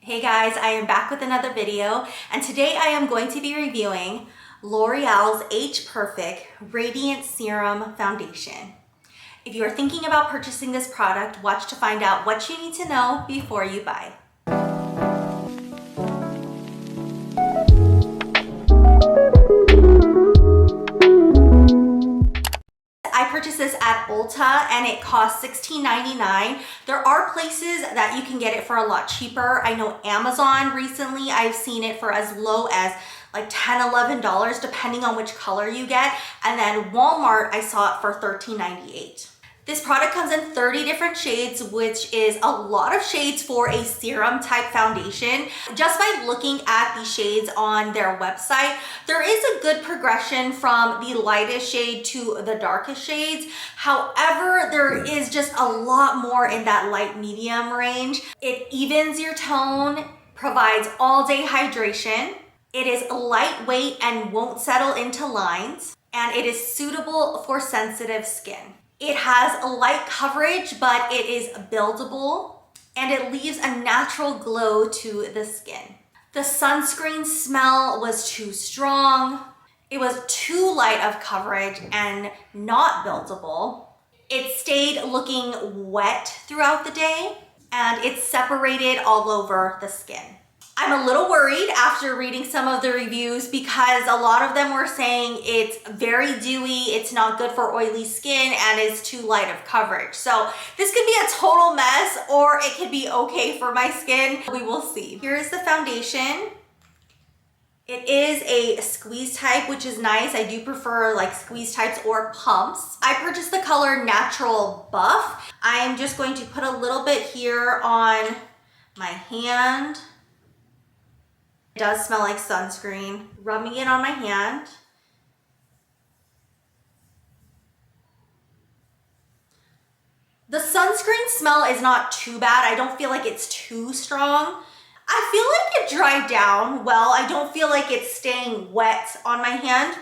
Hey guys, I am back with another video, and today I am going to be reviewing L'Oreal's Age Perfect Radiant Serum Foundation. If you are thinking about purchasing this product, watch to find out what you need to know before you buy. I purchased this at Ulta and it cost $16.99. There are places that you can get it for a lot cheaper. I know Amazon recently, I've seen it for as low as like $10, $11 depending on which color you get. And then Walmart, I saw it for $13.98. This product comes in 30 different shades, which is a lot of shades for a serum type foundation. Just by looking at the shades on their website, there is a good progression from the lightest shade to the darkest shades. However, there is just a lot more in that light medium range. It evens your tone, provides all day hydration. It is lightweight and won't settle into lines, and it is suitable for sensitive skin. It has a light coverage, but it is buildable, and it leaves a natural glow to the skin. The sunscreen smell was too strong. It was too light of coverage and not buildable. It stayed looking wet throughout the day, and it separated all over the skin. I'm a little worried after reading some of the reviews because a lot of them were saying it's very dewy, it's not good for oily skin, and it's too light of coverage. So this could be a total mess, or it could be okay for my skin. We will see. Here's the foundation. It is a squeeze type, which is nice. I do prefer like squeeze types or pumps. I purchased the color Natural Buff. I am just going to put a little bit here on my hand. It does smell like sunscreen. Rubbing it on my hand. The sunscreen smell is not too bad. I don't feel like it's too strong. I feel like it dried down well. I don't feel like it's staying wet on my hand.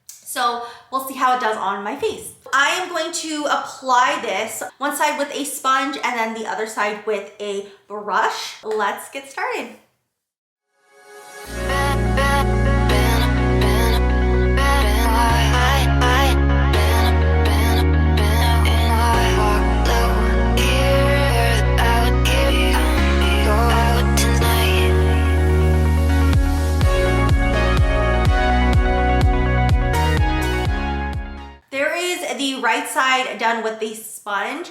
So we'll see how it does on my face. I am going to apply this one side with a sponge and then the other side with a brush. Let's get started. The right side done with the sponge,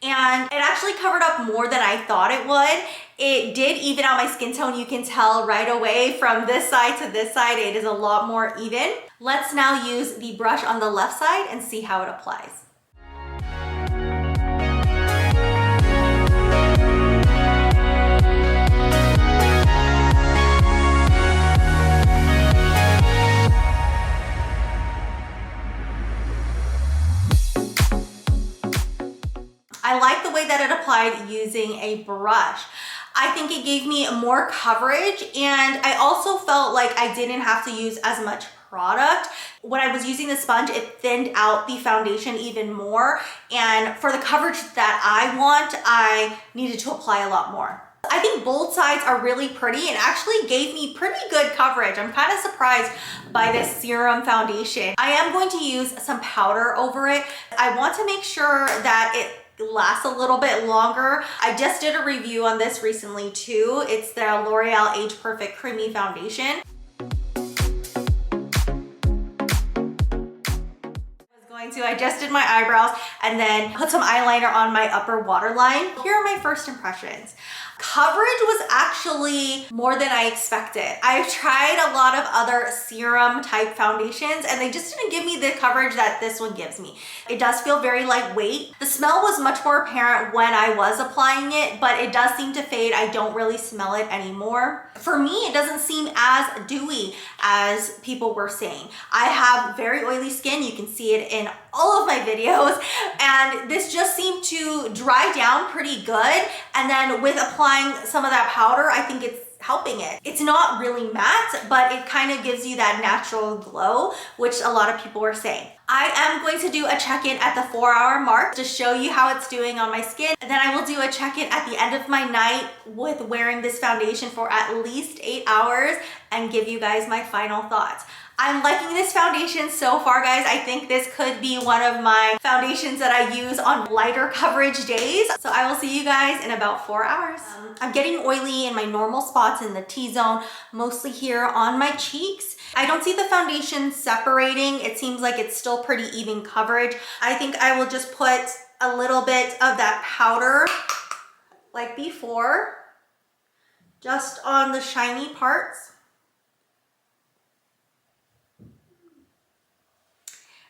and it actually covered up more than I thought it would. It did even out my skin tone. You can tell right away from this side to this side, it is a lot more even. Let's now use the brush on the left side and see how it applies. I like the way that it applied using a brush. I think it gave me more coverage, and I also felt like I didn't have to use as much product. When I was using the sponge, it thinned out the foundation even more, and for the coverage that I want, I needed to apply a lot more. I think both sides are really pretty and actually gave me pretty good coverage. I'm kind of surprised by this serum foundation. I am going to use some powder over it. I want to make sure that it lasts a little bit longer. I just did a review on this recently too. It's the L'Oreal Age Perfect Creamy Foundation. I just did my eyebrows and then put some eyeliner on my upper waterline. Here are my first impressions. Coverage was actually more than I expected. I've tried a lot of other serum type foundations and they just didn't give me the coverage that this one gives me. It does feel very lightweight. The smell was much more apparent when I was applying it, but it does seem to fade. I don't really smell it anymore. For me, it doesn't seem as dewy as people were saying. I have very oily skin. You can see it in all of my videos, and this just seemed to dry down pretty good. And then with applying some of that powder, I think it's helping it. It's not really matte, but it kind of gives you that natural glow, which a lot of people are saying. I am going to do a check-in at the 4-hour mark to show you how it's doing on my skin. And then I will do a check-in at the end of my night with wearing this foundation for at least 8 hours and give you guys my final thoughts. I'm liking this foundation so far, guys. I think this could be one of my foundations that I use on lighter coverage days. So I will see you guys in about 4 hours. I'm getting oily in my normal spots in the T-zone, mostly here on my cheeks. I don't see the foundation separating. It seems like it's still pretty even coverage. I think I will just put a little bit of that powder like before, just on the shiny parts.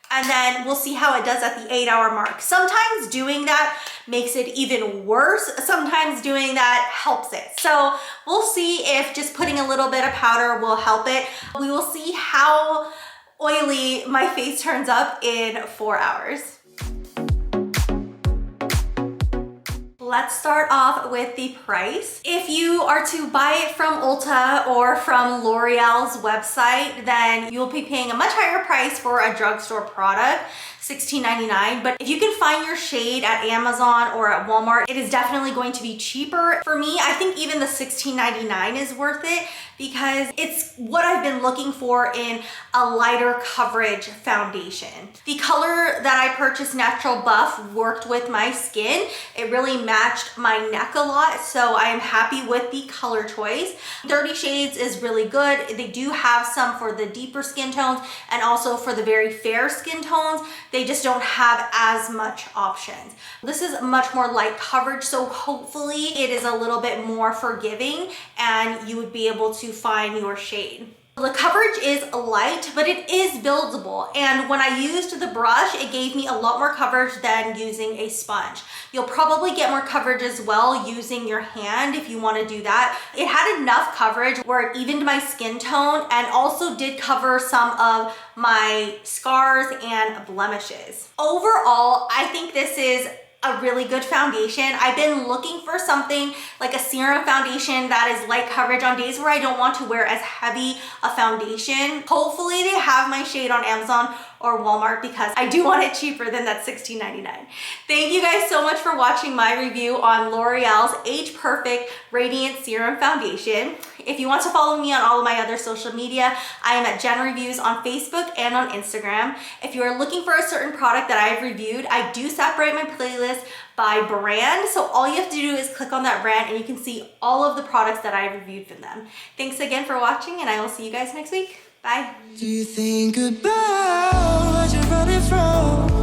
And then we'll see how it does at the 8-hour mark. Sometimes doing that makes it even worse. Sometimes doing that helps it. So we'll see if just putting a little bit of powder will help it. We will see how oily my face turns up in 4 hours. Let's start off with the price. If you are to buy it from Ulta or from L'Oreal's website, then you'll be paying a much higher price for a drugstore product, $16.99. But if you can find your shade at Amazon or at Walmart, it is definitely going to be cheaper. For me, I think even the $16.99 is worth it because it's what I've been looking for in a lighter coverage foundation. The color that I purchased, Natural Buff, worked with my skin. It really matched my neck a lot, so I am happy with the color choice. 30 Shades is really good. They do have some for the deeper skin tones and also for the very fair skin tones. They just don't have as much options. This is much more light coverage, so hopefully it is a little bit more forgiving and you would be able to find your shade. The coverage is light, but it is buildable. And when I used the brush, it gave me a lot more coverage than using a sponge. You'll probably get more coverage as well using your hand if you want to do that. It had enough coverage where it evened my skin tone and also did cover some of my scars and blemishes. Overall, I think this is a really good foundation. I've been looking for something like a serum foundation that is light coverage on days where I don't want to wear as heavy a foundation. Hopefully they have my shade on Amazon or Walmart because I do want it cheaper than that $16.99. Thank you guys so much for watching my review on L'Oreal's Age Perfect Radiant Serum Foundation. If you want to follow me on all of my other social media, I am at Jenn Reviews on Facebook and on Instagram. If you are looking for a certain product that I have reviewed, I do separate my playlist by brand. So all you have to do is click on that brand and you can see all of the products that I reviewed from them. Thanks again for watching and I will see you guys next week. Bye. Do you think about what you're running from?